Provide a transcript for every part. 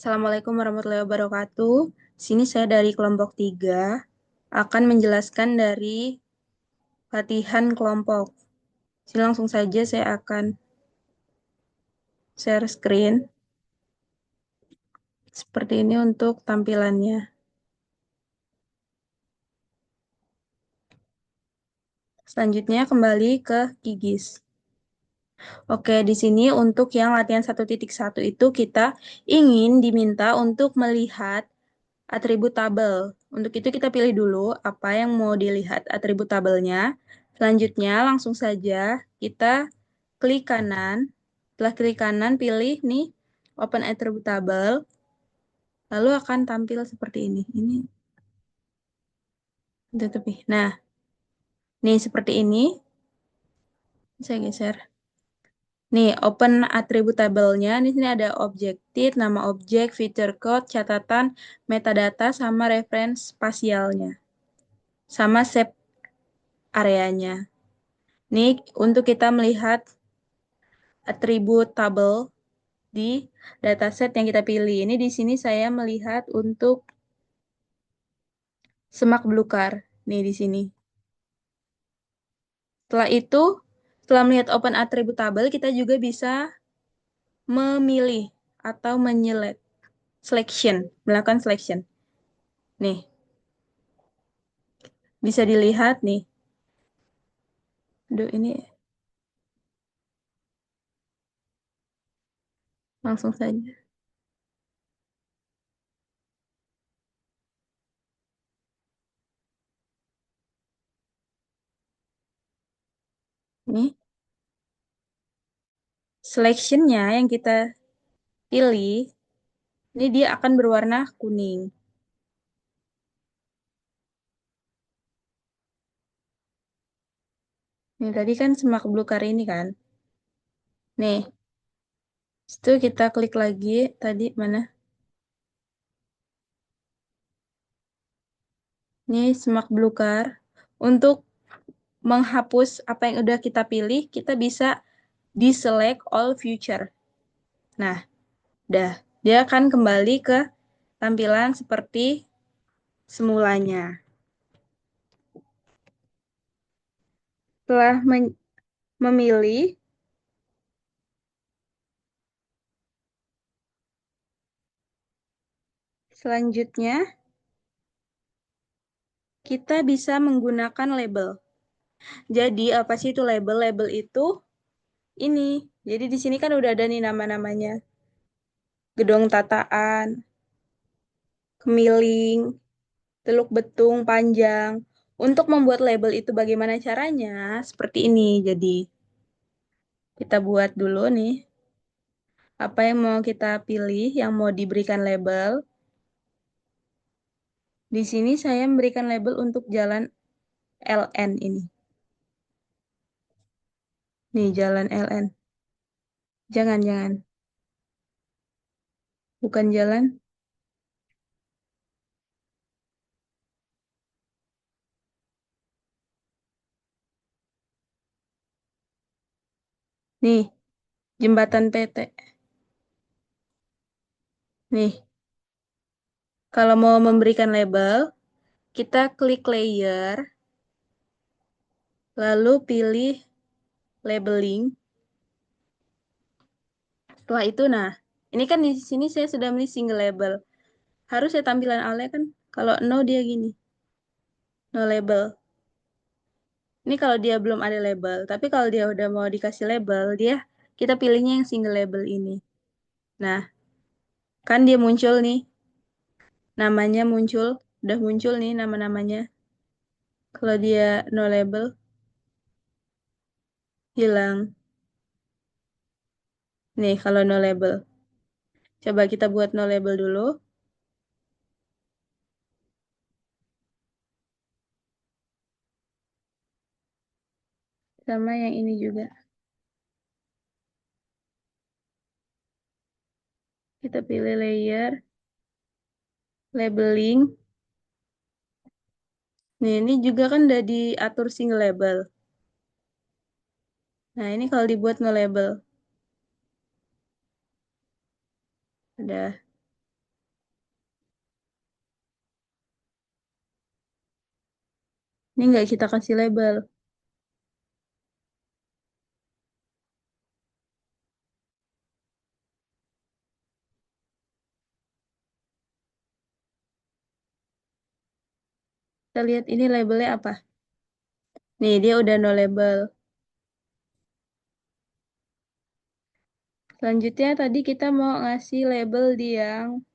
Assalamualaikum warahmatullahi wabarakatuh. Sini saya dari kelompok 3 akan menjelaskan dari latihan kelompok. Sini langsung saja saya akan share screen. Seperti ini untuk tampilannya. Selanjutnya kembali ke Gigis. Oke, di sini untuk yang latihan 1.1 itu kita ingin diminta untuk melihat atribut tabel. Untuk itu kita pilih dulu apa yang mau dilihat atribut tabelnya. Selanjutnya langsung saja kita klik kanan. Setelah klik kanan pilih nih Open Attribute Table. Lalu akan tampil seperti ini. Ini tutupi. Nah, nih seperti ini. Saya geser. Nih, open attribute table-nya. Di sini ada objektif, nama objek, feature code, catatan, metadata, sama reference spasialnya. Sama shape areanya. Nih, untuk kita melihat atribut tabel di dataset yang kita pilih. Ini di sini saya melihat untuk semak belukar. Nih di sini. Setelah itu, setelah melihat open attribute table, kita juga bisa memilih atau menyelect selection, melakukan selection. Nih, bisa dilihat nih. Aduh, ini langsung saja. Nih, selection-nya yang kita pilih, ini dia akan berwarna kuning. Nih, tadi kan semak belukar ini kan. Nih, itu kita klik lagi. Tadi mana? Ini semak belukar. Untuk menghapus apa yang udah kita pilih, kita bisa deselect all future. Nah, dah. Dia akan kembali ke tampilan seperti semulanya. Setelah memilih, selanjutnya kita bisa menggunakan label. Jadi, apa sih itu label? Label itu ini. Jadi, di sini kan udah ada nih nama-namanya. Gedong Tataan, Kemiling, Teluk Betung, Panjang. Untuk membuat label itu bagaimana caranya? Seperti ini. Jadi, kita buat dulu nih. Apa yang mau kita pilih, yang mau diberikan label. Di sini saya memberikan label untuk jalan LN ini. Nih, jalan LN. Jangan. Bukan jalan. Nih, jembatan PT. Nih, kalau mau memberikan label, kita klik layer, lalu pilih labeling. Setelah itu, nah, ini kan di sini saya sudah milih single label. Harus ya tampilan awalnya kan, kalau no dia gini, no label. Ini kalau dia belum ada label, tapi kalau dia udah mau dikasih label, dia kita pilihnya yang single label ini. Nah, kan dia muncul nih, namanya muncul, udah muncul nih nama-namanya. Kalau dia no label, hilang. Nih, kalau no label. Coba kita buat no label dulu. Sama yang ini juga. Kita pilih layer, labeling. Nih, ini juga kan udah diatur single label. Nah, ini kalau dibuat no label. Udah. Ini nggak kita kasih label. Kita lihat ini labelnya apa. Nih, dia udah no label. Selanjutnya tadi kita mau ngasih label di yang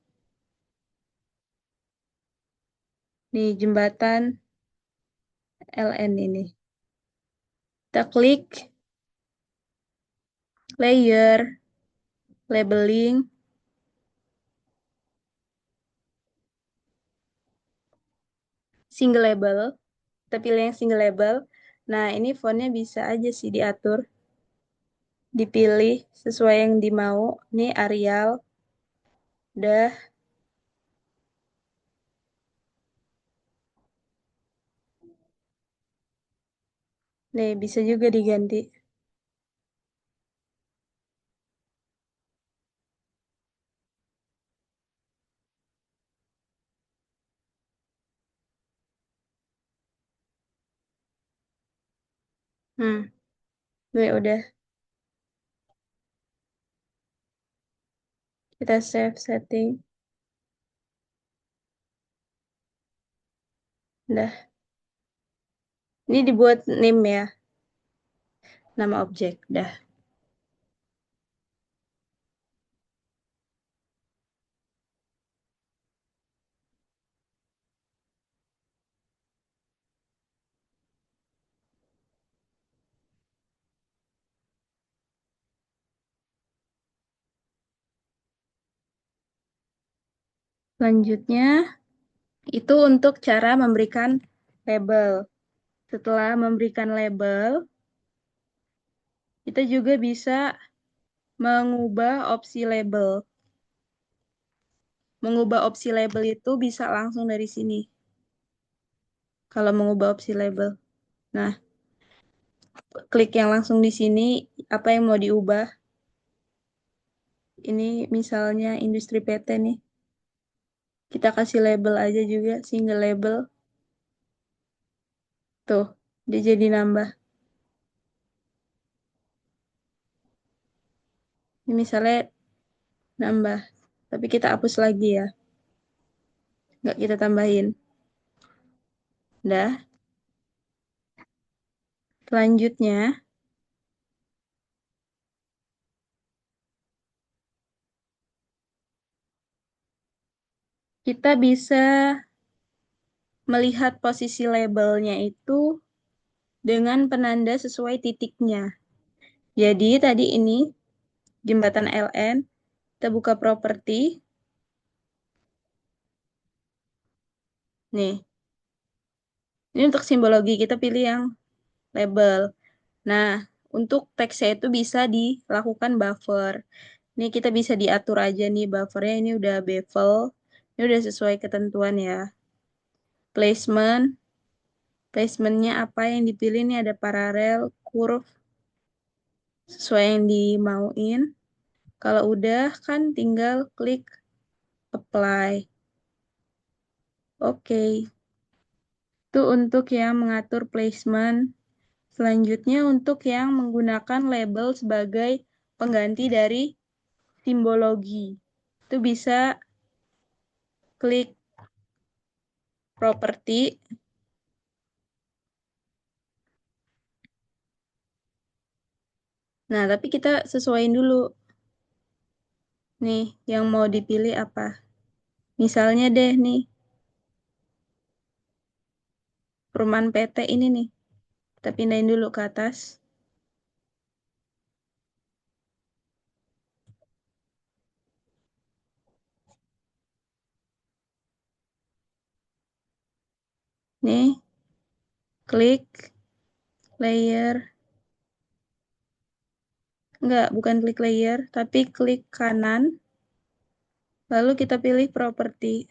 di jembatan LN ini. Kita klik layer, labeling, single label. Kita pilih yang single label. Nah, ini fontnya bisa aja sih diatur. Dipilih sesuai yang dimau. Ini Arial. Udah. Nih, bisa juga diganti. Nih, udah. Kita save setting. Udah. Ini dibuat name ya. Nama objek. Udah. Selanjutnya, itu untuk cara memberikan label. Setelah memberikan label, kita juga bisa mengubah opsi label. Mengubah opsi label itu bisa langsung dari sini. Kalau mengubah opsi label. Nah, klik yang langsung di sini, apa yang mau diubah. Ini misalnya industri PT nih. Kita kasih label aja juga, single label. Tuh, dia jadi nambah. Ini misalnya nambah. Tapi kita hapus lagi ya. Nggak kita tambahin. Udah. Selanjutnya, kita bisa melihat posisi labelnya itu dengan penanda sesuai titiknya. Jadi tadi ini jembatan LN, kita buka properti. Nih, ini untuk simbologi kita pilih yang label. Nah, untuk teksnya itu bisa dilakukan buffer. Ini kita bisa diatur aja nih buffernya ini udah bevel. Ini udah sesuai ketentuan ya. Placement, placementnya apa yang dipilih nih ada paralel, curve, sesuai yang dimauin. Kalau udah kan tinggal klik apply. Oke, itu untuk yang mengatur placement. Selanjutnya untuk yang menggunakan label sebagai pengganti dari simbologi. Itu bisa klik properti. Nah, tapi kita sesuaiin dulu. Nih, yang mau dipilih apa? Misalnya deh nih, perumahan PT ini nih. Kita pindahin dulu ke atas. Nih, klik layer. Enggak, bukan klik layer, tapi klik kanan. Lalu kita pilih properti.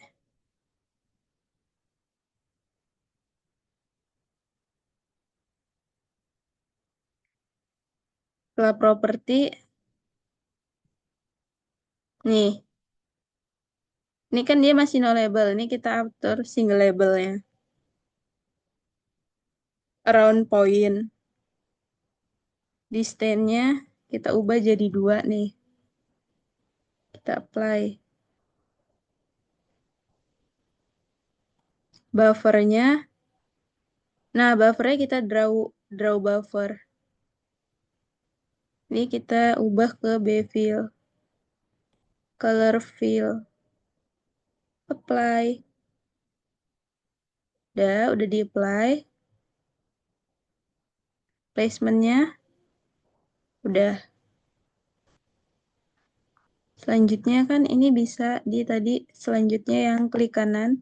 Setelah properti, nih. Ini kan dia masih no label. Ini kita atur single labelnya. around point. Distance-nya kita ubah jadi 2 nih. Kita apply. Buffernya, nah buffernya kita draw buffer. Ini kita ubah ke bevel. Color fill. Apply. Udah di-apply. Placement-nya udah. Selanjutnya kan ini bisa di tadi selanjutnya yang klik kanan.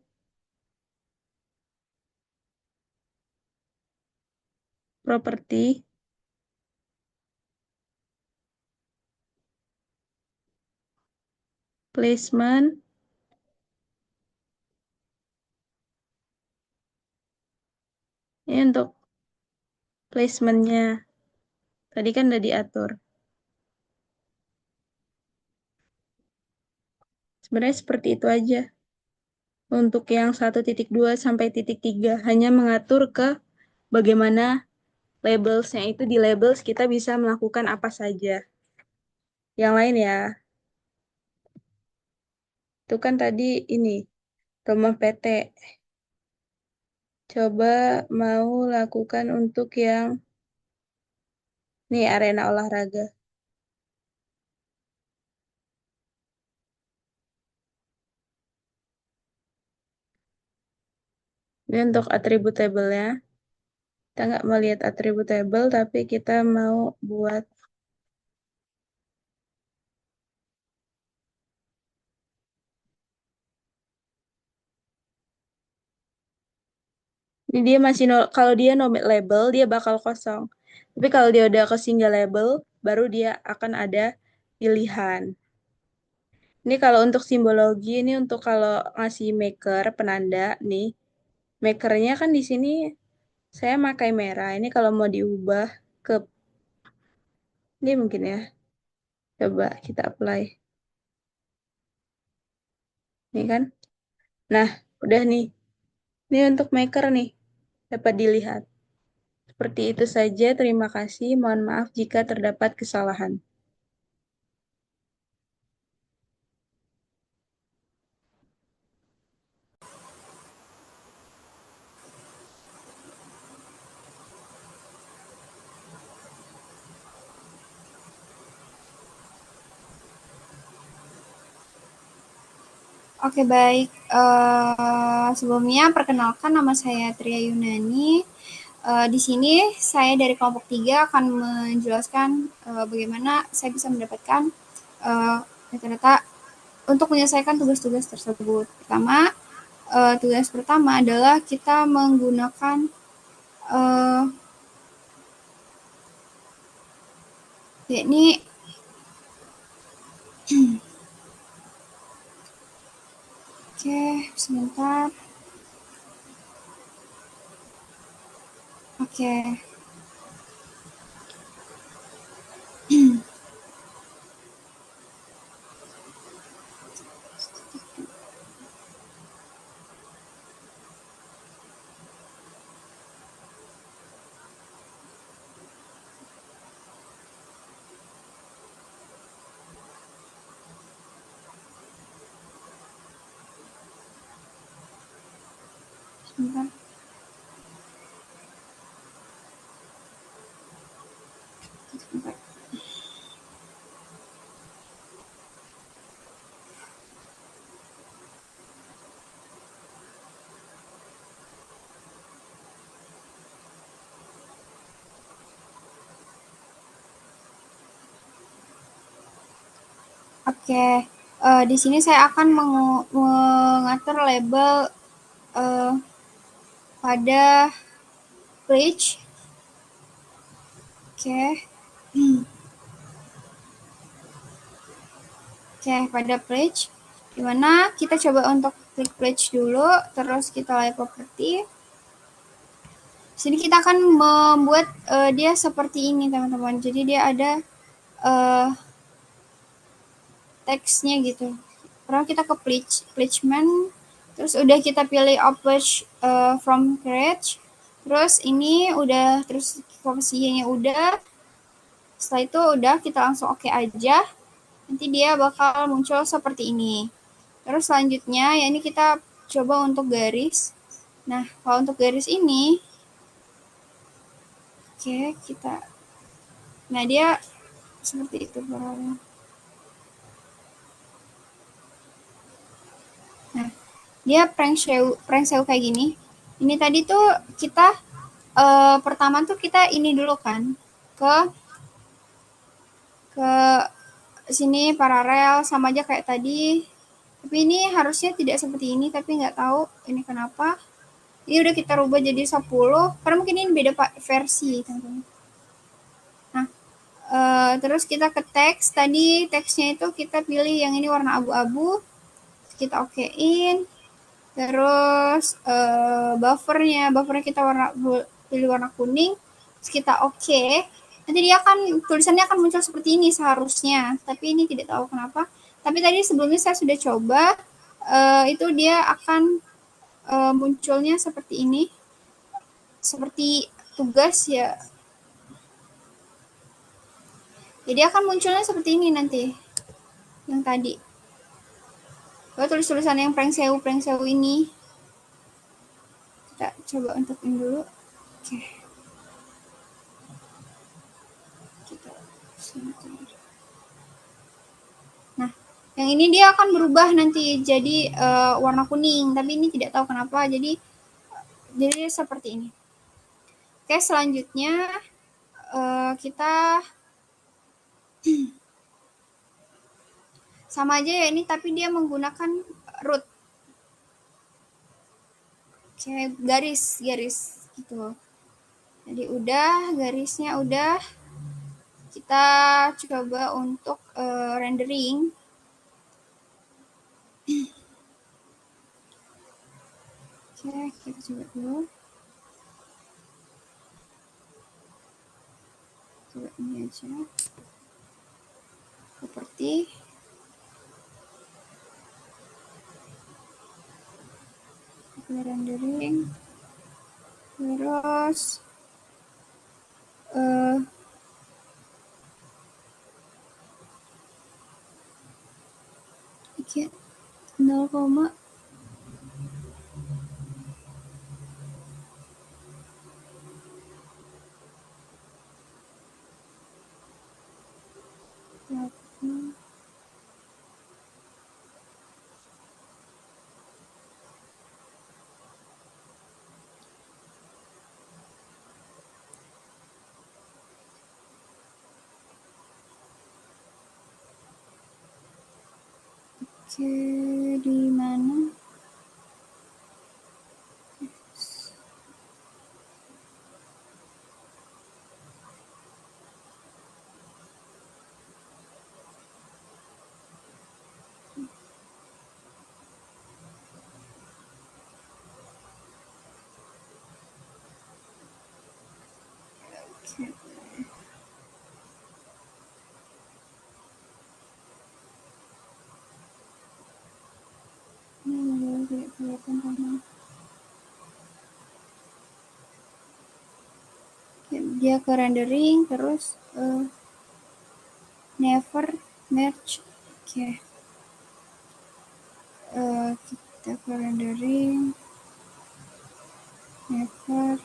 Property. Placement. Ini untuk placement-nya. Tadi kan udah diatur. Sebenarnya seperti itu aja. Untuk yang 1.2 sampai 3, hanya mengatur ke bagaimana labelsnya itu di labels kita bisa melakukan apa saja. Yang lain ya, itu kan tadi ini, rumah PT. Coba mau lakukan untuk yang, nih arena olahraga. Ini untuk attributable-nya. Kita nggak melihat attributable, tapi kita mau buat ini dia masih kalau dia no label dia bakal kosong. Tapi kalau dia udah ke single label baru dia akan ada pilihan. Ini kalau untuk simbologi ini untuk kalau ngasih maker penanda nih. Makernya kan di sini saya pakai merah. Ini kalau mau diubah ke ini mungkin ya. Coba kita apply. Nih kan. Nah, udah nih. Ini untuk maker nih. Dapat dilihat. Seperti itu saja. Terima kasih. Mohon maaf jika terdapat kesalahan. Oke, baik. Sebelumnya perkenalkan nama saya Tria Yunani. Di sini saya dari kelompok 3 akan menjelaskan bagaimana saya bisa mendapatkan data-data untuk menyelesaikan tugas-tugas tersebut. Tugas pertama adalah kita menggunakan yakni oke, sebentar. Oke. Sebentar. Sebentar. Oke, di sini saya akan mengatur label pada page. Oke. Oke, pada page. Dimana kita coba untuk klik page dulu, terus kita lihat properti. Sini kita akan membuat dia seperti ini, teman-teman. Jadi dia ada teksnya gitu. Pertama kita ke placement, terus udah kita pilih publish from scratch. Terus ini udah, terus posisinya udah. Setelah itu udah kita langsung oke aja. Nanti dia bakal muncul seperti ini. Terus selanjutnya ya ini kita coba untuk garis. Nah, kalau untuk garis ini, oke kita, nah dia seperti itu. Nah, dia prank show kayak gini. Ini tadi tuh kita pertama tuh kita ini dulu kan ke ke sini paralel sama aja kayak tadi. Tapi ini harusnya tidak seperti ini, tapi nggak tahu ini kenapa. Ini udah kita rubah jadi 10, karena mungkin ini beda versi, teman-teman. Nah, terus kita ke teks. Tadi teksnya itu kita pilih yang ini warna abu-abu. Kita okein. Terus buffernya kita pilih warna kuning. Terus kita oke. Nanti dia akan, tulisannya akan muncul seperti ini seharusnya. Tapi ini tidak tahu kenapa. Tapi tadi sebelumnya saya sudah coba. Itu dia akan munculnya seperti ini. Seperti tugas ya. Jadi akan munculnya seperti ini nanti. Yang tadi. Tulis-tulisan yang prank sewu ini. Kita coba untuk ini dulu. Oke. Kita nah, yang ini dia akan berubah nanti jadi warna kuning, tapi ini tidak tahu kenapa. Jadi seperti ini. Oke, selanjutnya kita sama aja ya ini, tapi dia menggunakan root. Oke, garis gitu. Jadi udah, garisnya udah. Kita coba untuk rendering. Oke, kita coba dulu. Coba ini aja. Seperti rendering. Terus oke, 0, oke, di mana? Oke. Ini tidak kelihatan karena dia ke rendering terus never merge. Oke. Kita ke rendering never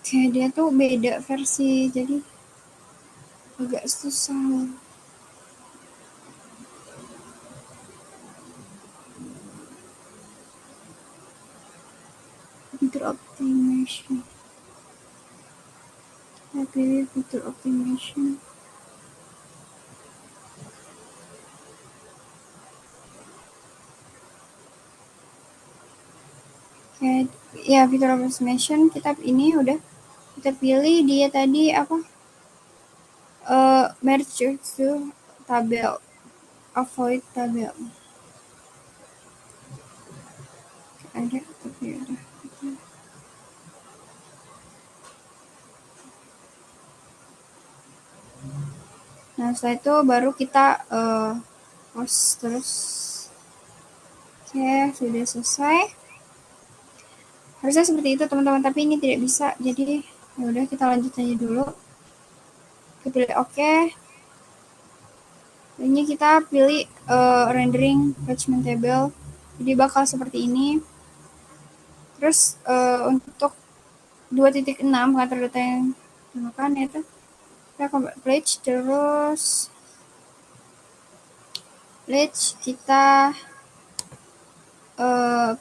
oke, dia tuh beda versi jadi agak susah. Fitur optimization. Kita pilih fitur optimization. Oke, ya fitur optimization kita ini udah kita pilih dia tadi apa merge to tabel, avoid tabel. Ada tapi udah. Nah setelah itu baru kita post terus. Oke, sudah selesai. Harusnya seperti itu teman-teman, tapi ini tidak bisa. Jadi ya udah kita lanjut aja dulu. Kita pilih oke. Ini kita pilih rendering attachment table. Jadi bakal seperti ini. Terus untuk 2.6 pengatur data yang digunakan yaitu kita convert page, terus page kita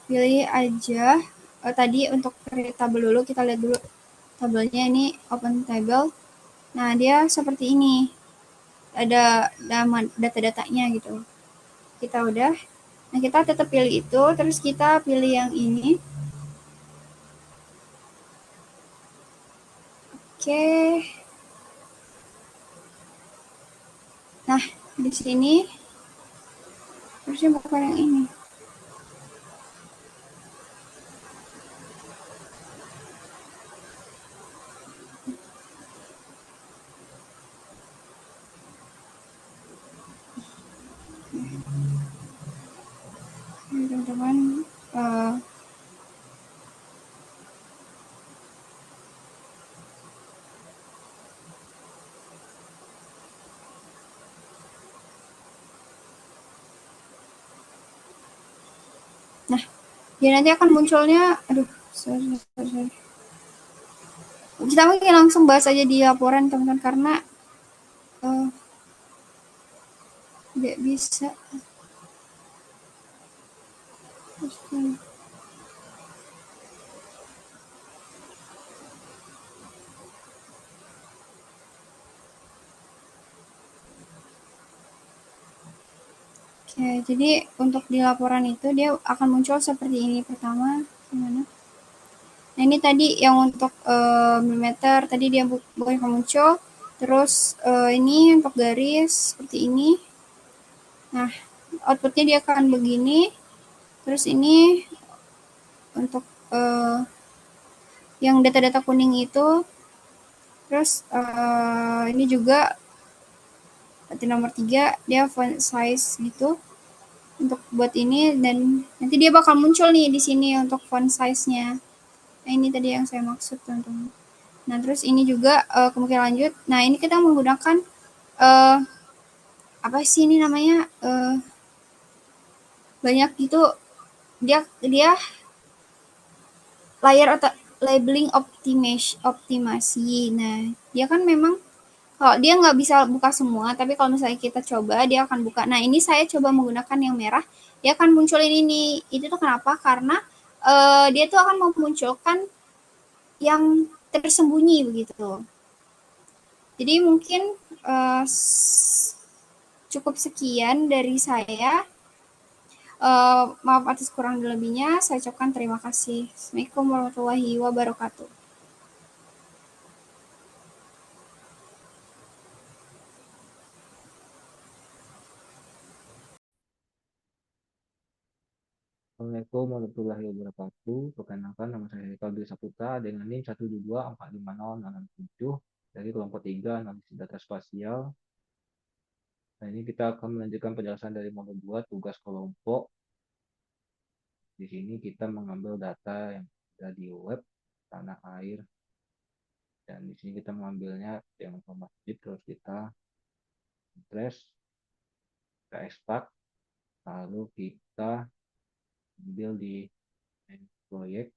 pilih aja tadi untuk create table dulu, kita lihat dulu tabelnya. Ini open table. Nah dia seperti ini, ada data-datanya gitu. Kita udah, nah kita tetap pilih itu, terus kita pilih yang ini. Oke. Nah di sini harusnya bukan yang ini. Teman-teman nah dia nanti akan munculnya, aduh sorry. Kita mungkin langsung bahas aja di laporan teman-teman, karena tidak bisa. Oke, jadi untuk di laporan itu dia akan muncul seperti ini. Pertama, gimana? Nah ini tadi yang untuk milimeter tadi dia bukan muncul. Terus ini untuk garis seperti ini. Nah outputnya dia akan begini. Terus ini untuk yang data-data kuning itu. Terus ini juga berarti nomor 3 dia font size gitu untuk buat ini, dan nanti dia bakal muncul nih di sini untuk font size-nya. Nah ini tadi yang saya maksud teman-teman. Nah terus ini juga kemungkinan lanjut. Nah ini kita menggunakan apa sih ini namanya, banyak gitu, dia layer atau labeling optimasi. Nah dia kan memang kalau dia nggak bisa buka semua, tapi kalau misalnya kita coba dia akan buka. Nah ini saya coba menggunakan yang merah, dia akan munculin ini. Itu tuh kenapa? Karena dia tuh akan memunculkan yang tersembunyi begitu. Jadi mungkin cukup sekian dari saya. Maaf atas kurang lebihnya. Saya ucapkan terima kasih. Assalamualaikum warahmatullahi wabarakatuh. Assalamualaikum warahmatullahi wabarakatuh. Perkenalkan, nama saya Haikal Dwi Saputra dengan NIM 122450667 dari kelompok 3 analisis data spasial. Nah, ini kita akan melanjutkan penjelasan dari modul 2 tugas kelompok. Di sini kita mengambil data yang ada di web tanah air, dan di sini kita mengambilnya yang masjid, terus kita trace, kita ekstrak, lalu kita ambil di proyek.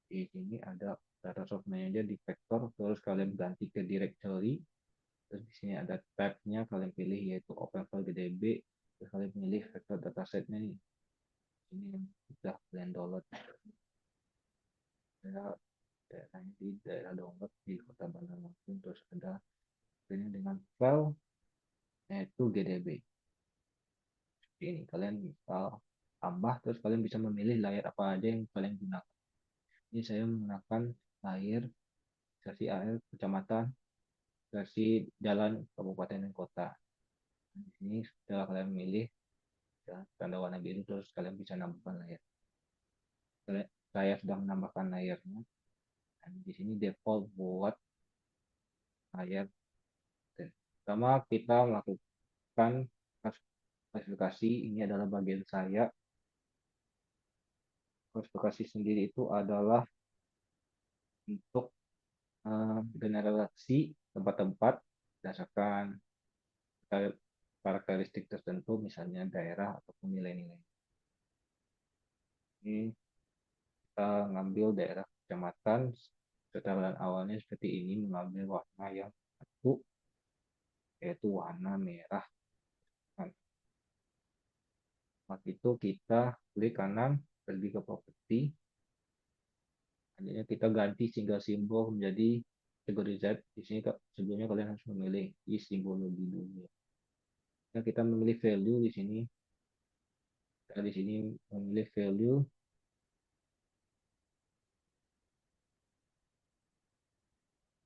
Di sini ada data source manager di vektor, terus kalian ganti ke directory. Terus di sini ada tab-nya, kalian pilih yaitu OpenFileGDB. Terus kalian pilih vektor datasetnya nih. Ini yang sudah kalian download. Daerahnya di daerah download di Kota Bandar Lampung. Terus ada ini dengan file yaitu GDB. Ini kalian tambah, terus kalian bisa memilih layar apa aja yang kalian gunakan. Ini saya menggunakan layar versi AR kecamatan versi jalan kabupaten dan kota. Di sini setelah kalian memilih ya, tanda warna biru, terus kalian bisa nambahkan layer. Saya sudah menambahkan layernya. Dan di sini default buat layar. Pertama kita melakukan klasifikasi. Ini adalah bagian saya. Klasifikasi sendiri itu adalah untuk generasi tempat-tempat berdasarkan karakteristik tertentu, misalnya daerah ataupun nilai-nilai. Ini kita ngambil daerah kecamatan, catatan awalnya seperti ini, mengambil warna yang satu, yaitu warna merah. Saat itu kita klik kanan, pergi ke properti. Selanjutnya kita ganti single simbol menjadi kategori Z. Di sini sebelumnya kalian harus memilih di simbologi dulu. Nah, kita memilih value di sini. Kita di sini memilih value.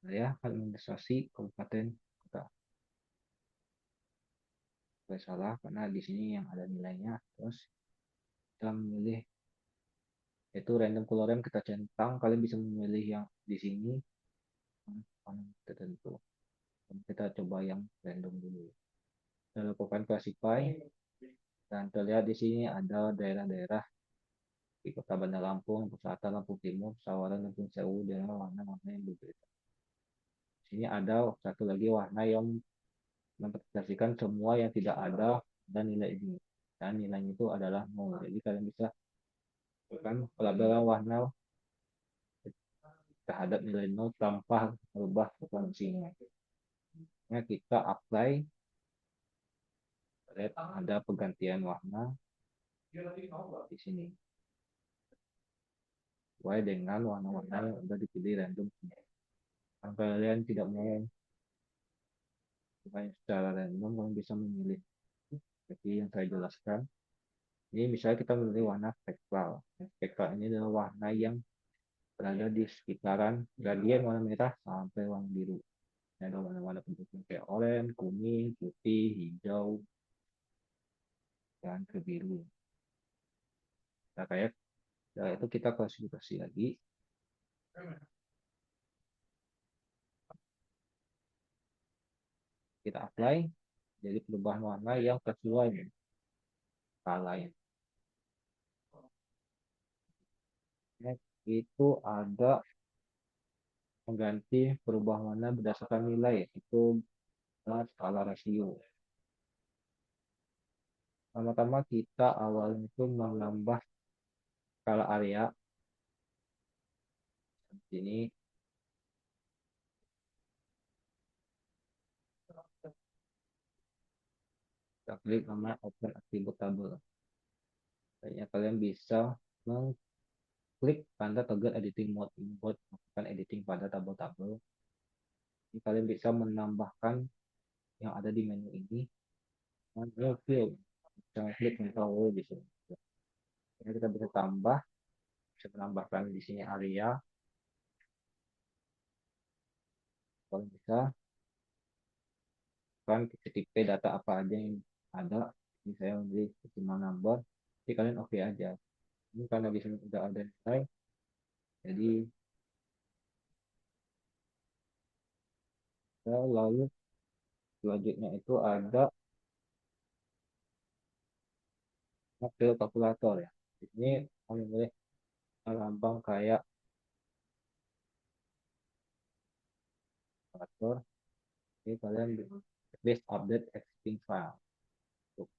Saya administrasi kabupaten kota. Saya salah karena di sini yang ada nilainya. Terus kita memilih yaitu random color kita centang. Kalian bisa memilih yang di sini tertentu. Kita coba yang random dulu. Kita lakukan classify dan terlihat di sini ada daerah-daerah di Kota Bandar Lampung, Lampung Selatan, Lampung Timur, Sawaran, Lampung Sewu dengan warna-warna yang berbeda. Di sini ada satu lagi warna yang mempresentasikan semua yang tidak ada dan nilai ini. Dan nilainya itu adalah 0. Jadi kalian bisa lakukan pelabelan warna terhadap nilai 0 tanpa merubah fungsinya. Nah, kita apply. Lihat ada pergantian warna di sini. Sesuai dengan warna-warna yang sudah dipilih random. Kalau kalian tidak mau secara random, kalian bisa memilih seperti yang saya jelaskan. Ini misalnya kita memilih warna spektral. Spektral ini adalah warna yang berada di sekitaran gradien warna merah sampai warna biru. Ada warna-warna pendukung kayak oranye, kuning, putih, hijau, dan kebiru. Nah, kayak itu kita klasifikasi lagi. Kita apply jadi perubahan warna yang sesuai dengan skala yang itu ada mengganti perubahan warna berdasarkan nilai, itu skala rasio. Pertama-tama kita awalnya itu menambah skala area. Ini kita klik nama open attribute table. Kayaknya kalian bisa mengklik tanda toggle editing mode, import melakukan editing pada tabel-tabel. Ini kalian bisa menambahkan yang ada di menu ini. New field, jangan klik control di sini. Ini kita bisa tambah, bisa menambahkan di sini area. Kalau bisa kan tipe data apa aja yang ada. Ini saya memilih decimal number. Jadi kalian oke aja. Ini karena di sini sudah ada nilai, jadi lalu selanjutnya itu ada model kalkulator ya. Di sini kami boleh lambang kayak kalkulator. Jadi kalian list update existing file untuk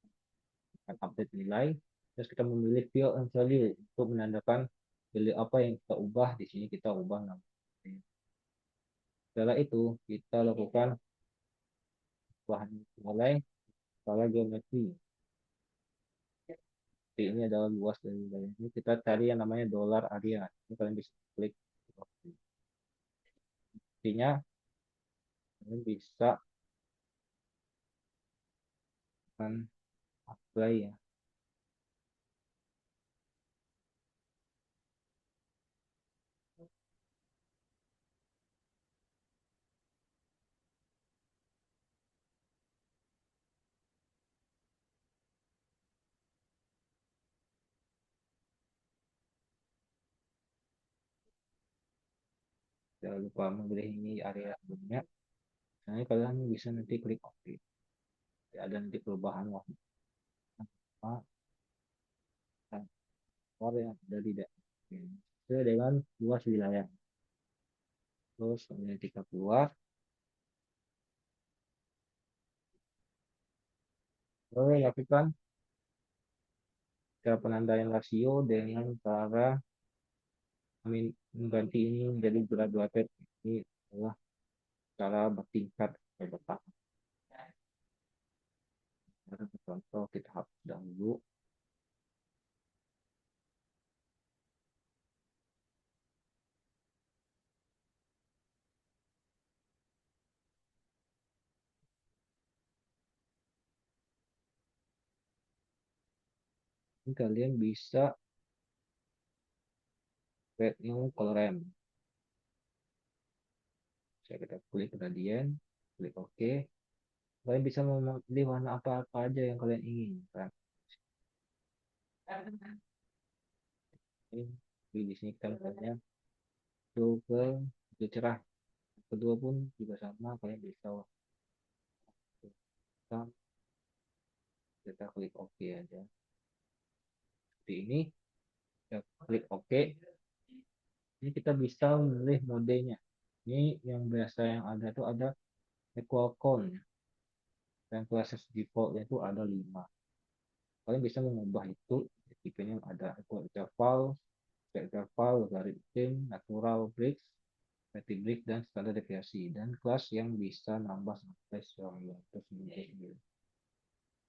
update nilai. Terus kita memilih fill and value untuk menandakan value apa yang kita ubah. Di sini kita ubah nama. Setelah itu kita lakukan bahan mulai skala geometri. Ini adalah luas dari wilayah ini. Kita cari yang namanya dollar area. Ini kalian bisa klik. Artinya kalian bisa kan apply ya. Jangan lupa memilih ini area sebelumnya. Nah, kalian bisa nanti klik OK. Ada nanti perubahan warna yang ada di daerah sesuai dengan luas wilayah. Terus kemudian kita keluar. Lalu lakukan cara penandaan rasio dengan cara mengganti ini menjadi graduated. Ini adalah cara bertingkat atau bertahap. Contoh kita hapus dahulu. Ini kalian bisa create new colorant. Saya kita klik gradient, klik OK. Kalian bisa memilih warna apa-apa aja yang kalian inginkan. Ini di sini kita misalnya double itu cerah. Kedua pun juga sama, kalian bisa kita klik OK aja. Seperti ini, kita klik OK. Ini kita bisa memilih modenya. Ini yang biasa yang ada itu ada equal count. Dan classes defaultnya itu ada 5. Kalian bisa mengubah itu tipenya ada equal interval, interval, logarithm, natural breaks, native break, dan standar deviasi. Dan kelas yang bisa nambah sampai 100.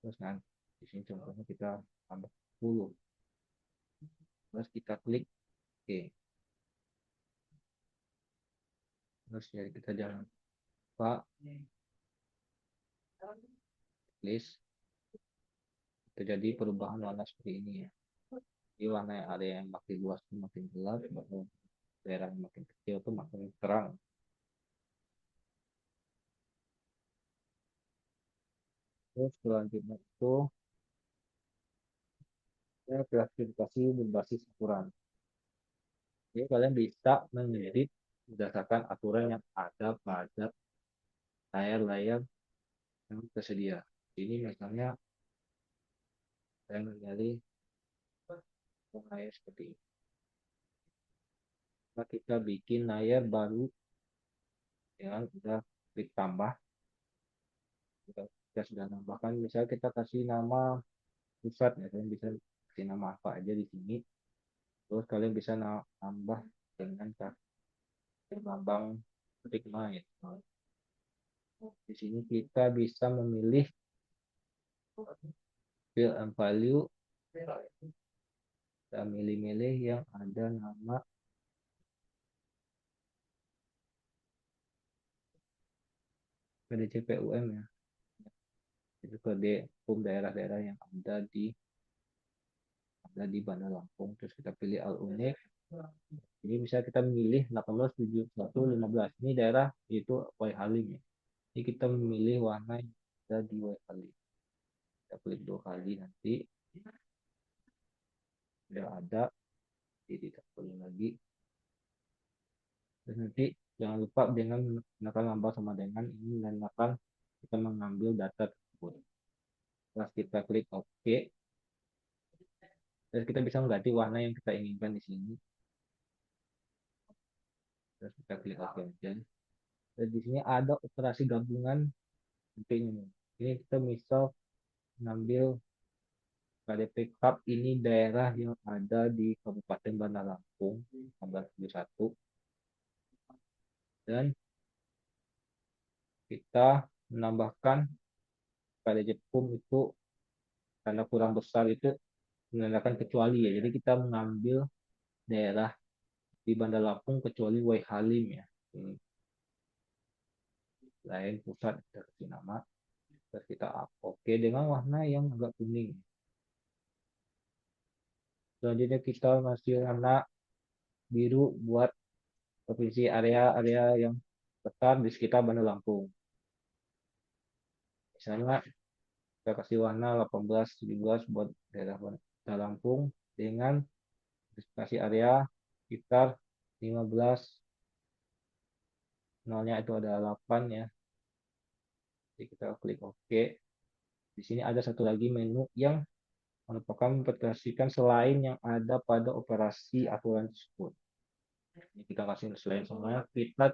Terus nanti di sini contohnya kita tambah 10. Terus kita klik OK. Terus ya kita jangan lupa list terjadi perubahan warna seperti ini ya. Di warna yang area yang makin luas makin gelap, daerah yang makin kecil itu makin terang. Terus selanjutnya itu ya, klasifikasi berbasis ukuran. Jadi kalian bisa mengedit berdasarkan aturan yang ada pada layar-layar yang tersedia. Ini misalnya saya memilih layar seperti ini. Nah, kita bikin layar baru dengan udah klik tambah. Kita sudah nambahkan, misalnya kita kasih nama pusat ya, kalian bisa kasih nama apa aja di sini. Terus kalian bisa nambah dengan lambang Figma ya. Di sini kita bisa memilih fill and value. Kita milih-milih yang ada nama PDCPUM ya. Itu kode PUM daerah-daerah yang ada di Bandar Lampung. Terus kita pilih al unik. Ini bisa kita memilih 18, 71, 15. Ini daerah itu Wai Halim ya. Ini kita memilih warna yang ada di Wai Halim. Kita klik 2 kali nanti. Sudah ada. Jadi tidak perlu lagi. Terus nanti jangan lupa dengan menekan lambang sama dengan ini dan akan kita mengambil data tersebut. Setelah kita klik OK, terus kita bisa mengganti warna yang kita inginkan di sini. Terus kita klik OK aja. Dan di sini ada operasi gabungan ini. Ini kita misal mengambil KDP Cup ini daerah yang ada di Kabupaten Bandar Lampung 1971 dan kita menambahkan KDP PUM itu karena kurang besar itu menandakan kecuali ya. Jadi kita mengambil daerah di Bandar Lampung kecuali Wai Halim ya. Ini lain pusat kita kasih nama. Terus kita oke dengan warna yang agak kuning. Selanjutnya kita masih warna biru buat provinsi area-area yang besar di sekitar Bandar Lampung. Misalnya kita kasih warna 18, 17 buat daerah Bandar Lampung dengan kasih area sekitar 15 nolnya itu ada 8 ya. Jadi kita klik OK. Di sini ada satu lagi menu yang merupakan memperhatikan selain yang ada pada operasi aturan tersebut. Ini kita kasih selain semuanya, kita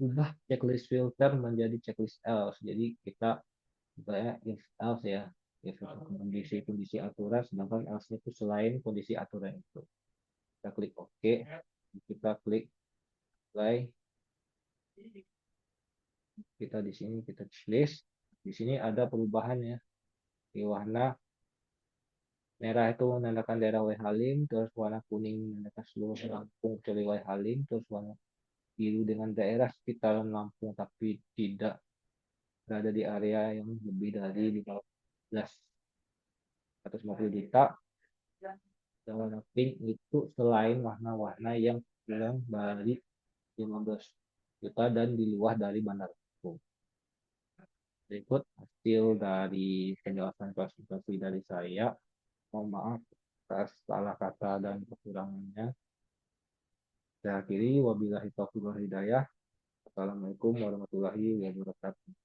ubah checklist filter menjadi checklist else. Jadi kita ubahnya if else ya, if itu kondisi-kondisi aturan, sedangkan else itu selain kondisi aturan itu. Kita klik OK, kita klik apply. Kita di sini kita list. Di sini ada perubahan ya. Di warna merah itu menandakan daerah WH Halim, terus warna kuning menandakan seluruh Lampung kecuali WH Halim, terus warna biru dengan daerah sekitaran Lampung tapi tidak berada di area yang lebih dari 15.150 juta. Dan warna pink itu selain warna-warna yang kurang dari 15 juta dan di luar dari Bandar Lampung. Berikut hasil dari penjelasan klasifikasi dari saya. Mohon maaf atas salah kata dan kekurangannya. Saya akhiri, wabillahi taufiq wal hidayah. Assalamualaikum warahmatullahi wabarakatuh.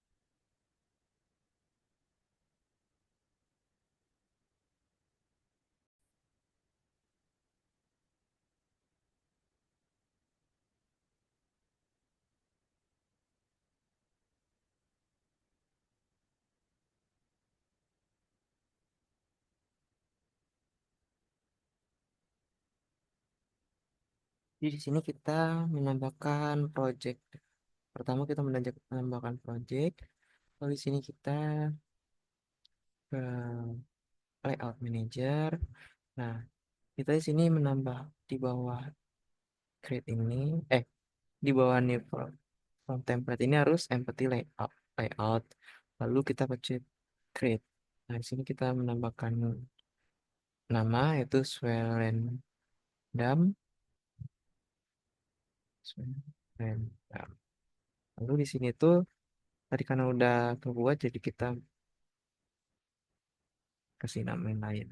Jadi di sini kita menambahkan project. Pertama kita menambahkan project. Lalu di sini kita ke layout manager. Nah, kita di sini menambah di bawah create ini, di bawah new from template ini harus empty layout. Lalu kita pencet create. Nah, di sini kita menambahkan nama yaitu Swellendam. Swellendam. Lalu di sini tuh tadi karena udah kebuat jadi kita kasih nama yang lain.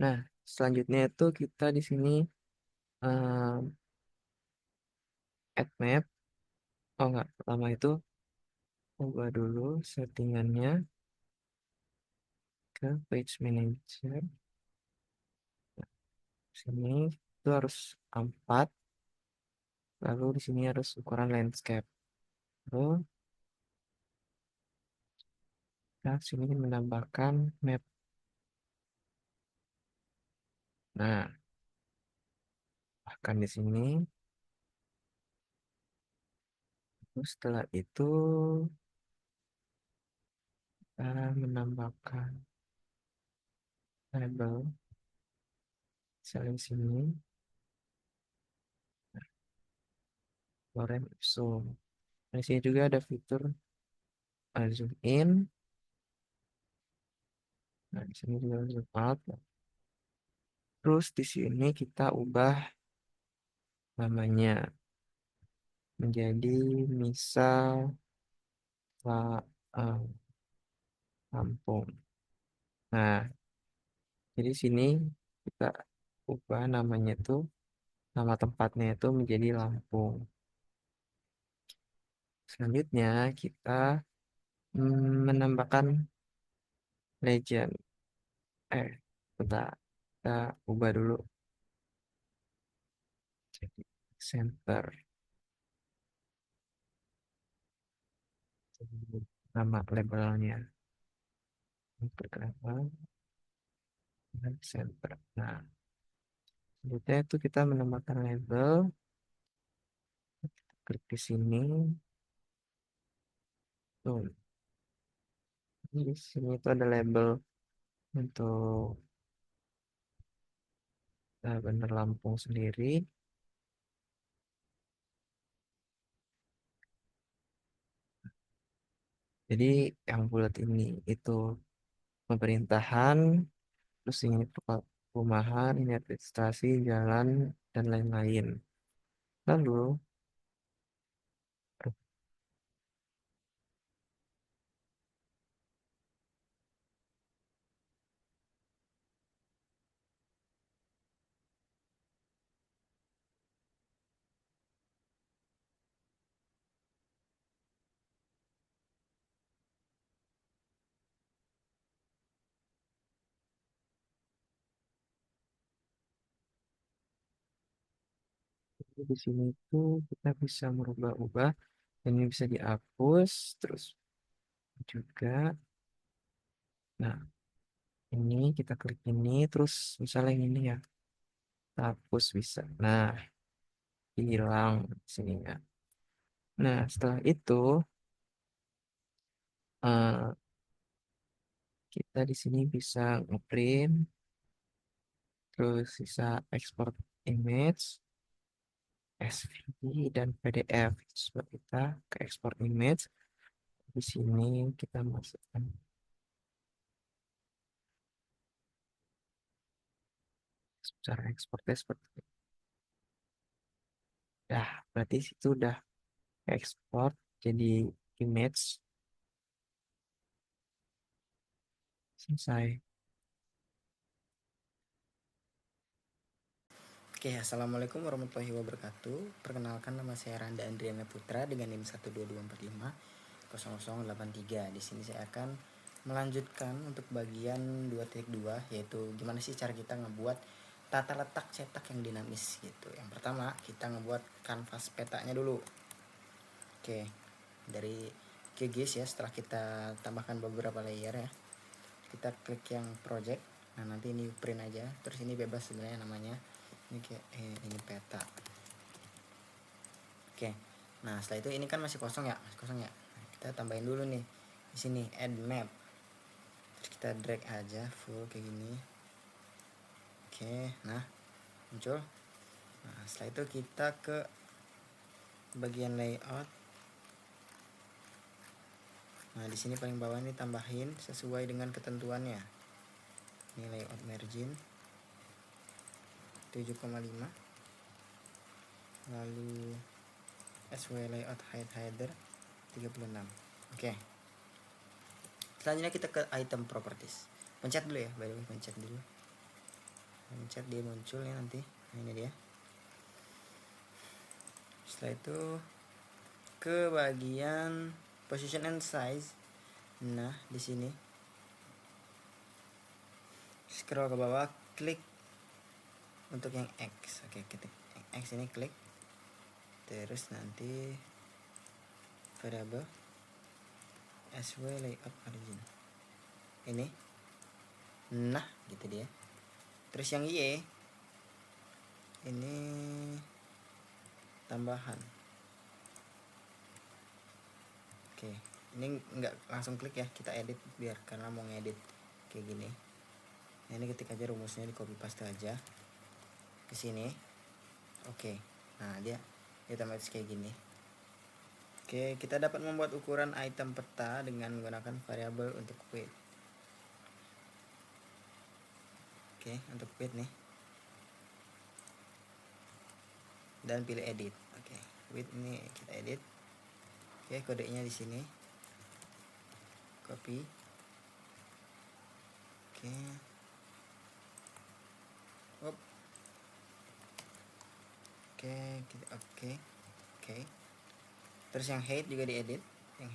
Nah, selanjutnya itu kita di sini um, add map. Oh enggak, pertama itu ubah dulu settingannya ke page manager. Sini itu harus 4. Lalu di sini harus ukuran landscape. Lalu kita sini menambahkan map. Nah, bahkan di sini. Terus setelah itu kita menambahkan label misalnya di sini lorem ipsum. Di sini juga ada fitur zoom in. Nah, di sini juga zoom out. Terus di sini kita ubah namanya menjadi misal eh, Lampung. Nah, jadi sini kita ubah namanya itu nama tempatnya itu menjadi Lampung. Selanjutnya kita menambahkan legend. Bentar, kita ubah dulu jadi center. Nama labelnya perkenalkan dan center. Nah, selanjutnya itu kita menambahkan label. Klik di sini. Tuh, di sini itu ada label untuk Bandar Lampung sendiri. Jadi yang bulat ini itu pemerintahan, terus ini perumahan, ini administrasi, jalan, dan lain-lain. Lalu di sini tuh kita bisa merubah-ubah, dan ini bisa dihapus terus juga. Nah, ini kita klik ini terus misalnya yang ini ya, kita hapus bisa. Nah, hilang sininya. Nah, setelah itu eh, kita di sini bisa ngeprint, terus bisa ekspor image, SVG dan PDF. Sebab kita ke ekspor image, di sini kita masukkan cara ekspornya seperti ini. Dah, berarti situ udah ekspor jadi image selesai. Oke, assalamualaikum warahmatullahi wabarakatuh. Perkenalkan, nama saya Randa Andriana Putra dengan NIM 12245 0083. Di sini saya akan melanjutkan untuk bagian 2.2, yaitu gimana sih cara kita ngebuat tata letak cetak yang dinamis gitu. Yang pertama, kita ngebuat kanvas petanya dulu. Oke, dari QGIS ya, setelah kita tambahkan beberapa layer ya, kita klik yang project. Nah, nanti ini print aja, terus ini bebas sebenarnya namanya. Ini kayak ini peta. Oke, nah setelah itu ini kan masih kosong ya, Nah, kita tambahin dulu nih di sini add map, terus kita drag aja full kayak gini. Oke, nah muncul. Nah, setelah itu kita ke bagian layout. Nah, di sini paling bawah ini tambahin sesuai dengan ketentuannya. Ini layout margin 7,5, lalu SW layout height header 36. Oke, selanjutnya kita ke item properties. Pencet dulu ya, by the way, pencet dulu. Pencet, dia muncul ya nanti. Nah, ini dia. Setelah itu ke bagian position and size. Nah, di sini scroll ke bawah, klik untuk yang X. Oke, ketik X ini, klik. Terus nanti variable SW layout origin. Ini. Nah, gitu dia. Terus yang Y ini tambahan. Oke, ini nggak langsung klik ya, kita edit biar karena mau ngedit kayak gini. Nah, ini ketik aja rumusnya, di copy paste aja ke sini. Oke, nah dia otomatis kayak gini. Oke, kita dapat membuat ukuran item peta dengan menggunakan variabel untuk width. Oke, untuk width nih, dan pilih edit. Oke, width ini kita edit. Oke, kodenya di sini, copy. Oke, op. Oke. Terus yang height juga diedit, Nah,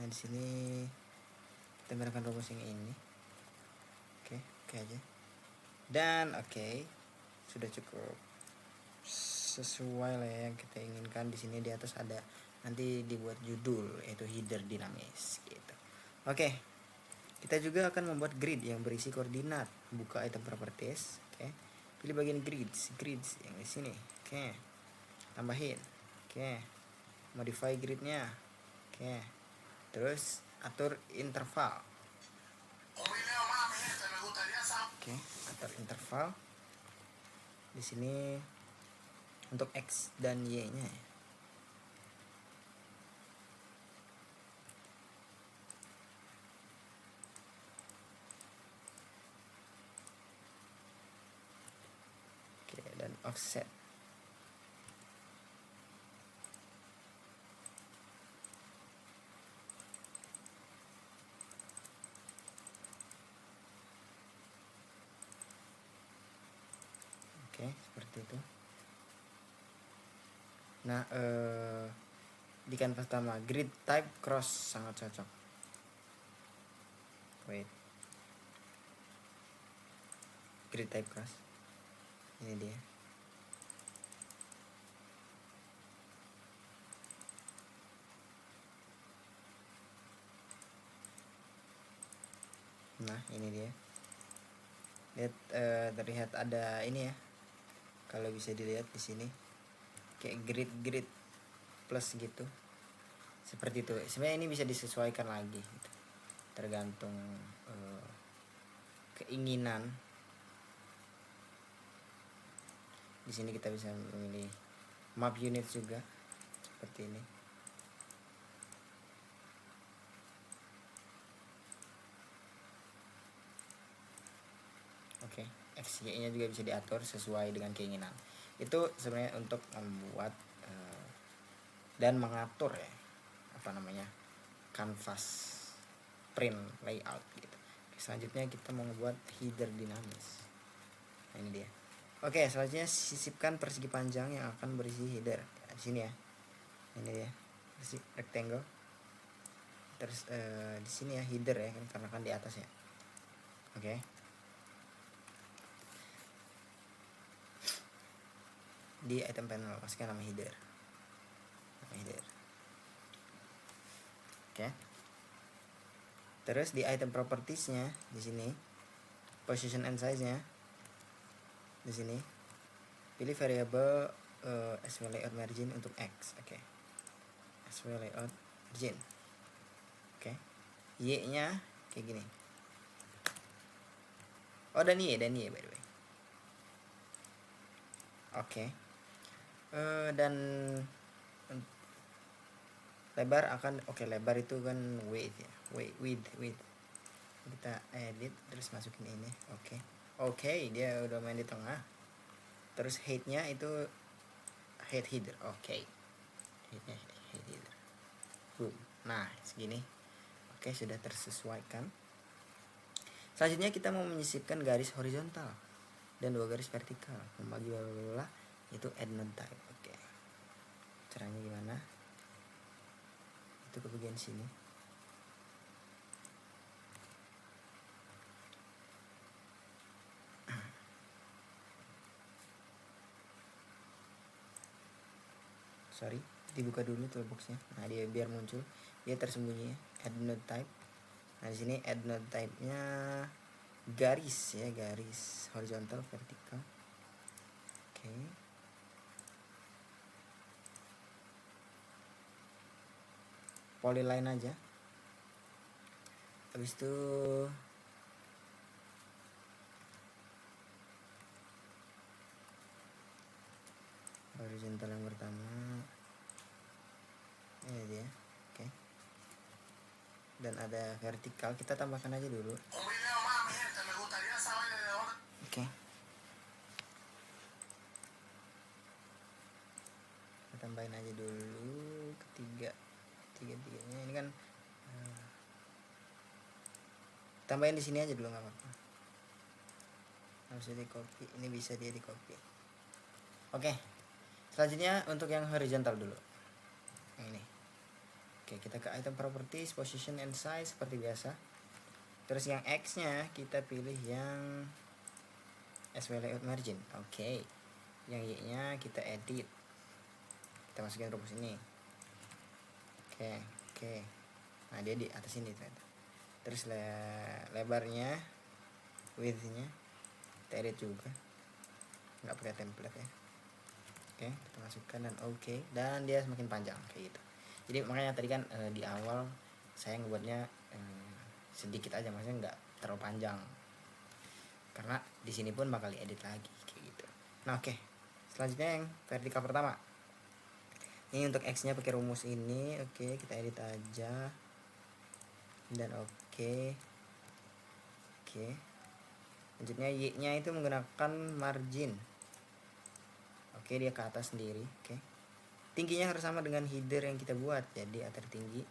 di sini kita gunakan rumus yang ini. Oke aja. Dan oke, sudah cukup sesuai lah ya yang kita inginkan. Di sini di atas ada nanti dibuat judul, yaitu header dinamis gitu. Oke. Kita juga akan membuat grid yang berisi koordinat. Buka item properties. Oke. Pilih bagian grids yang di sini. Oke. Tambahin. Oke. Modify gridnya. Oke. Terus atur interval. Oke, atur interval. Di sini untuk X dan Y-nya. Oke, dan offset. Oke, seperti itu. Nah, di kanvas pertama grid type cross sangat cocok. Grid type cross. Ini dia. Nah ini dia, lihat terlihat ada ini ya, kalau bisa dilihat di sini kayak grid plus gitu, seperti itu. Sebenarnya ini bisa disesuaikan lagi gitu, tergantung keinginan. Di sini kita bisa memilih map unit juga seperti ini. Oke, XY-nya juga bisa diatur sesuai dengan keinginan. Itu sebenarnya untuk membuat dan mengatur ya, apa namanya, canvas print layout gitu. Oke, selanjutnya kita mau membuat header dinamis. Nah ini dia. Oke, selanjutnya sisipkan persegi panjang yang akan berisi header. Ya, di sini ya. Ini dia, rectangle. Terus di sini ya header ya, karena kan di atas ya. Oke. Di item panel masukkan nama header. Oke. Terus di item propertiesnya di sini, position and size-nya di sini, pilih variable SW layout margin untuk X. Oke. SW layout margin. Oke. Y-nya kayak gini. Oh, dan Y by the way. Oke. Dan lebar akan lebar itu kan width ya, width. Kita edit terus masukin ini. Oke, dia udah main di tengah. Terus height-nya itu height header. Oke. Height-nya height header. Boom. Nah, segini. Oke, sudah tersesuaikan. Selanjutnya kita mau menyisipkan garis horizontal dan 2 garis vertikal, membagi bla itu add node type. Oke. Caranya gimana? Itu ke bagian sini. Sorry, dibuka dulu toolboxnya. Nah, dia biar muncul, dia tersembunyi add node type. Nah, di sini add node type-nya garis ya, garis horizontal, vertikal. Oke. Polyline aja. Habis itu horizontal yang pertama. Ini dia. Oke. Dan ada vertikal, kita tambahkan aja dulu. Oke. Kita tambahin aja dulu tiga-tiganya. Ini kan tambahin di sini aja dulu, nggak apa-apa. Harus di copy, ini bisa dia di copy. Oke. Selanjutnya untuk yang horizontal dulu. Yang ini. Oke, kita ke item properties, position and size seperti biasa. Terus yang X-nya kita pilih yang SW layout margin. Oke. Yang Y-nya kita edit. Kita masukin rumus ini. Oke. Nah, dia di atas ini ternyata. Terus lebarnya, width-nya kita edit juga. Nggak pakai template ya. Oke, kita masukkan dan oke. Dan dia semakin panjang kayak gitu. Jadi makanya tadi kan di awal saya ngebuatnya sedikit aja, maksudnya nggak terlalu panjang. Karena di sini pun bakal diedit lagi kayak gitu. Nah, oke. Selanjutnya yang vertikal pertama. Ini untuk X-nya pakai rumus ini. Oke, kita edit aja. Dan oke. Selanjutnya Y-nya itu menggunakan margin. Oke, dia ke atas sendiri. Oke. Tingginya harus sama dengan header yang kita buat, jadi tertinggi.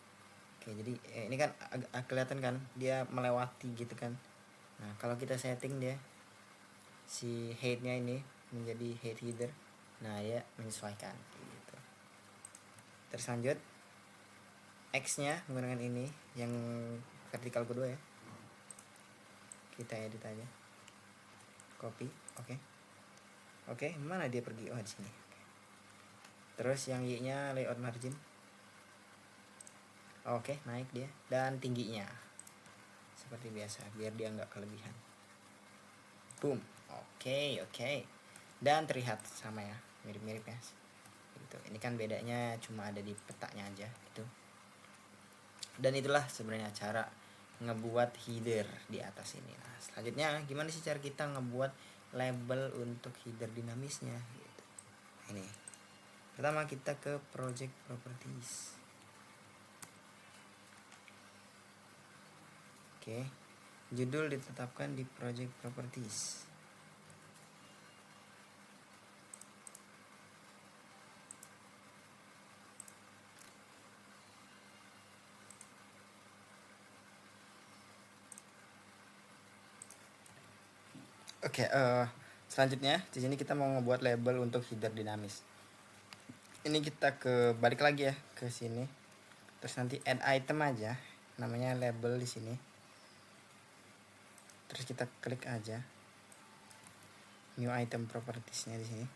Oke, jadi ini kan agak kelihatan kan dia melewati gitu kan. Nah, kalau kita setting dia si height-nya ini menjadi height header, nah ya menyesuaikan gitu. Terus lanjut X-nya menggunakan ini yang vertikal kedua ya. Kita edit aja. Copy, oke. Mana dia pergi? Oh, di sini. Terus yang Y-nya layout margin. Oke, naik dia. Dan tingginya seperti biasa biar dia nggak kelebihan. Boom. Oke. Dan terlihat sama ya, mirip-mirip ya gitu. Ini kan bedanya cuma ada di petanya aja gitu. Dan itulah sebenarnya cara ngebuat header di atas ini. Nah, selanjutnya gimana sih cara kita ngebuat label untuk header dinamisnya gitu. Ini pertama kita ke project properties. Oke, judul ditetapkan di project properties. Oke, selanjutnya di sini kita mau ngebuat label untuk header dinamis. Ini kita balik lagi ya ke sini. Terus nanti add item aja, namanya label di sini. Terus kita klik aja new item propertiesnya di sini.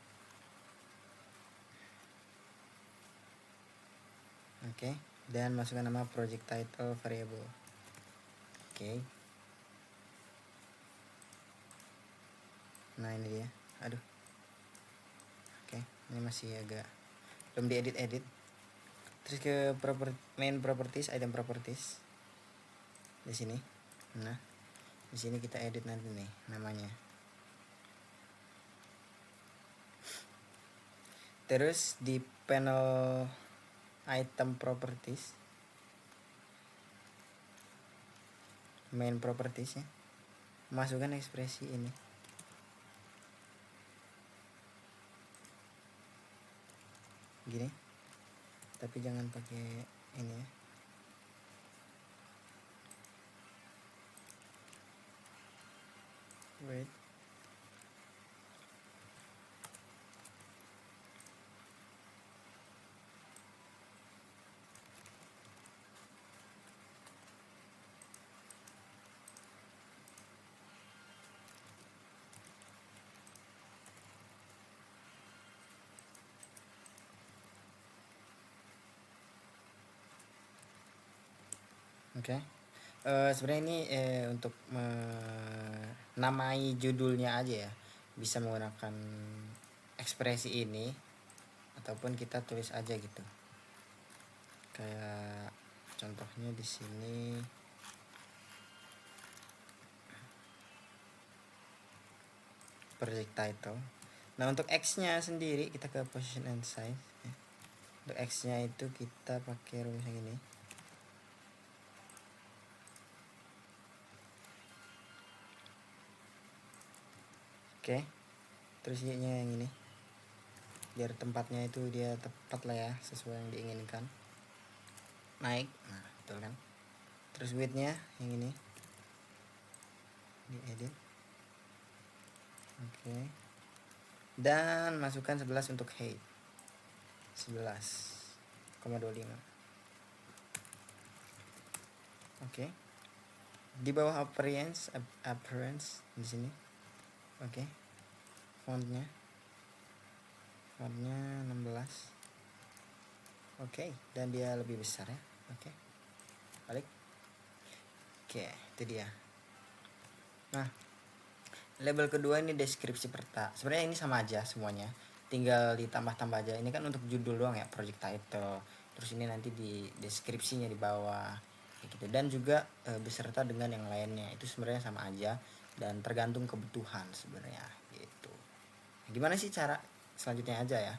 Oke, dan masukkan nama project title variable. Oke. Nah, ini dia. Aduh. Oke, ini masih agak belum diedit. Terus ke main properties, item properties. Di sini. Nah, di sini kita edit nanti nih namanya. Terus di panel item properties, main properties ya, masukkan ekspresi ini. Gini, tapi jangan pakai ini ya. Wait. Oke. Sebenarnya ini untuk menamai judulnya aja ya. Bisa menggunakan ekspresi ini ataupun kita tulis aja gitu. Kayak contohnya di sini project title. Nah, untuk X-nya sendiri kita ke position and size ya. Untuk X-nya itu kita pakai rumus yang ini. Oke. Terus Y-nya yang ini. Biar tempatnya itu dia tepat lah ya, sesuai yang diinginkan. Naik. Nah, betul kan? Terus width-nya yang ini. Diedit. Oke. Dan masukkan 11 untuk height. 11,25. Oke. Di bawah appearance di sini. Oke. Fontnya 16. Oke, dan dia lebih besar ya. Oke. Balik. Oke, itu dia. Nah, label kedua ini deskripsi sebenarnya ini sama aja semuanya, tinggal ditambah-tambah aja. Ini kan untuk judul doang ya, project title. Terus ini nanti di deskripsinya di bawah gitu, dan juga beserta dengan yang lainnya. Itu sebenarnya sama aja dan tergantung kebutuhan sebenarnya gitu. Gimana sih cara selanjutnya aja ya,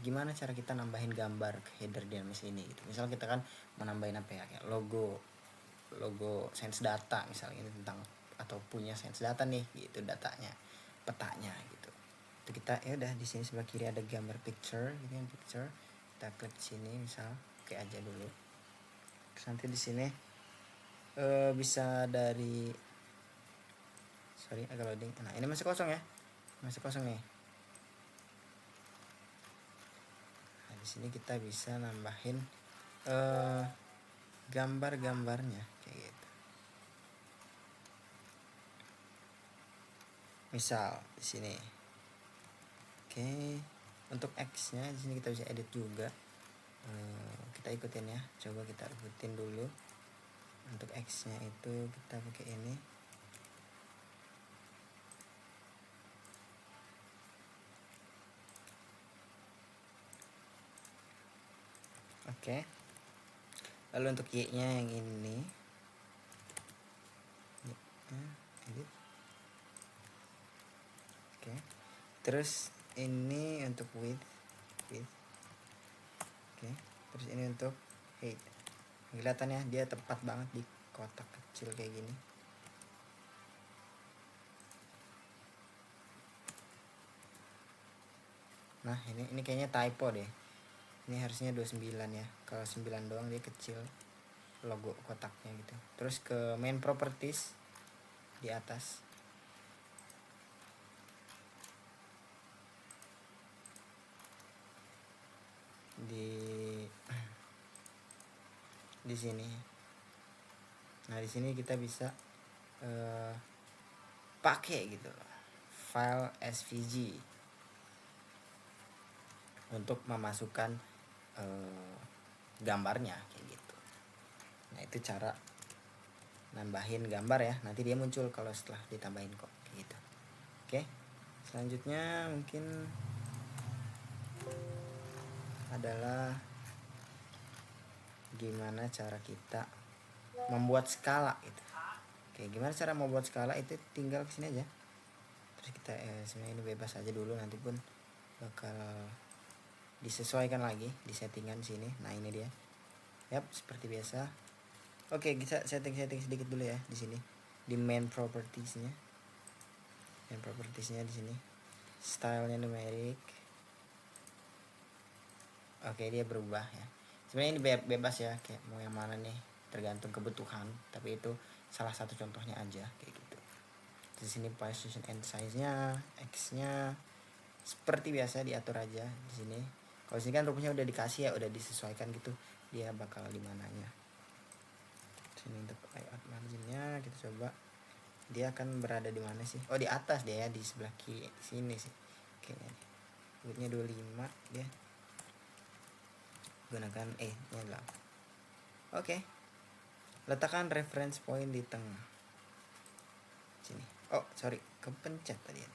gimana cara kita nambahin gambar ke header dinamis ini gitu. Misal kita kan mau nambahin apa ya, kayak logo sense data misalnya, ini tentang atau punya sense data nih gitu, petanya gitu. Itu kita ya udah di sini sebelah kiri ada gambar picture gitu kan, picture. Kita klik sini misal, oke aja dulu. Terus nanti di sini bisa dari agak loading. Nah, ini masih kosong ya. Masih kosong nih. Nah, di sini kita bisa nambahin gambar-gambarnya kayak gitu. Misal di sini. Oke, untuk X-nya di sini kita bisa edit juga. Kita ikutin ya. Coba kita ikutin dulu. Untuk X nya itu kita pakai ini. Oke. Lalu untuk Y nya yang ini, edit. Oke. Terus ini untuk width. Oke. Terus ini untuk height. Kelihatannya dia tepat banget di kotak kecil kayak gini. Nah, ini kayaknya typo deh. Ini harusnya 29 ya. Kalau 9 doang dia kecil logo kotaknya gitu. Terus ke main properties di atas. Di sini. Nah, di sini kita bisa pakai gitu loh, file SVG untuk memasukkan gambarnya kayak gitu. Nah, itu cara nambahin gambar ya. Nanti dia muncul kalau setelah ditambahin kok kayak gitu. Oke. Selanjutnya mungkin adalah gimana cara kita membuat skala gitu. Oke, gimana cara membuat skala itu tinggal kesini aja. Terus kita sebenarnya ini bebas aja dulu, nanti pun bakal disesuaikan lagi di settingan sini. Nah, ini dia. Yap, seperti biasa. Oke, kita setting sedikit dulu ya di sini. Di main propertiesnya. Main propertiesnya di sini. Stylenya numeric. Oke, dia berubah ya. Sebenarnya ini bebas ya, kayak mau yang mana nih, tergantung kebutuhan. Tapi itu salah satu contohnya aja kayak gitu. Di sini position and size-nya, X-nya seperti biasa diatur aja di sini. Kalau sini kan rumusnya udah dikasih ya, udah disesuaikan gitu dia bakal di mananya. Sini untuk layout marginnya kita coba dia akan berada di mana sih? Oh, di atas dia ya, di sebelah kiri sini sih kayaknya. Widthnya 25 dia. Gunakan nya 8. Oke. Letakkan reference point di tengah. Sini. Oh, sorry, kepencet tadi ya.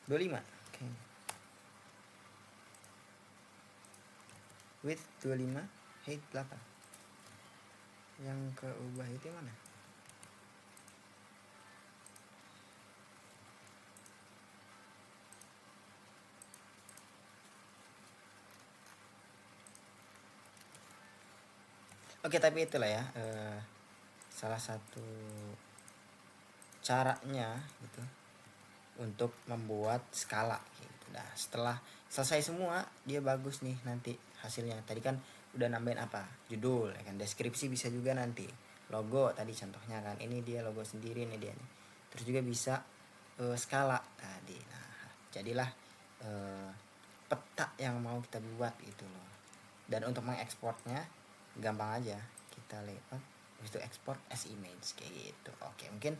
25. Oke. Width 25, height 8. Yang keubah itu mana? Oke, tapi itulah ya salah satu caranya gitu untuk membuat skala gitu. Nah, setelah selesai semua dia bagus nih nanti hasilnya. Tadi kan udah nambahin apa? Judul ya kan, deskripsi bisa juga nanti. Logo tadi contohnya kan. Ini dia logo sendiri nih dia nih. Terus juga bisa skala tadi. Nah, jadilah peta yang mau kita buat gitu loh. Dan untuk mengekspornya gampang aja, kita layout habis itu export as image kayak gitu. Oke, mungkin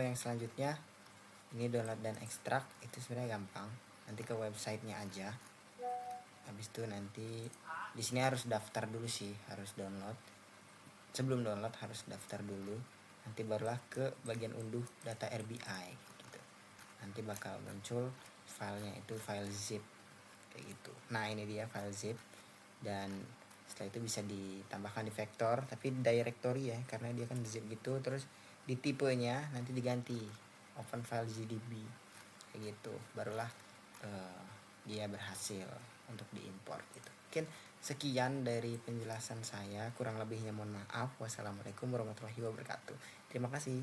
yang selanjutnya ini download dan ekstrak itu sebenarnya gampang. Nanti ke websitenya aja. Habis itu nanti di sini harus daftar dulu sih, harus download. Sebelum download harus daftar dulu. Nanti barulah ke bagian unduh data RBI gitu. Nanti bakal muncul filenya itu file zip kayak gitu. Nah, ini dia file zip, dan setelah itu bisa ditambahkan di vektor tapi directory ya, karena dia kan zip gitu. Terus di tipenya nanti diganti open file GDB kayak gitu, barulah dia berhasil untuk diimpor gitu. Mungkin sekian dari penjelasan saya, kurang lebihnya mohon maaf. Wassalamualaikum warahmatullahi wabarakatuh. Terima kasih.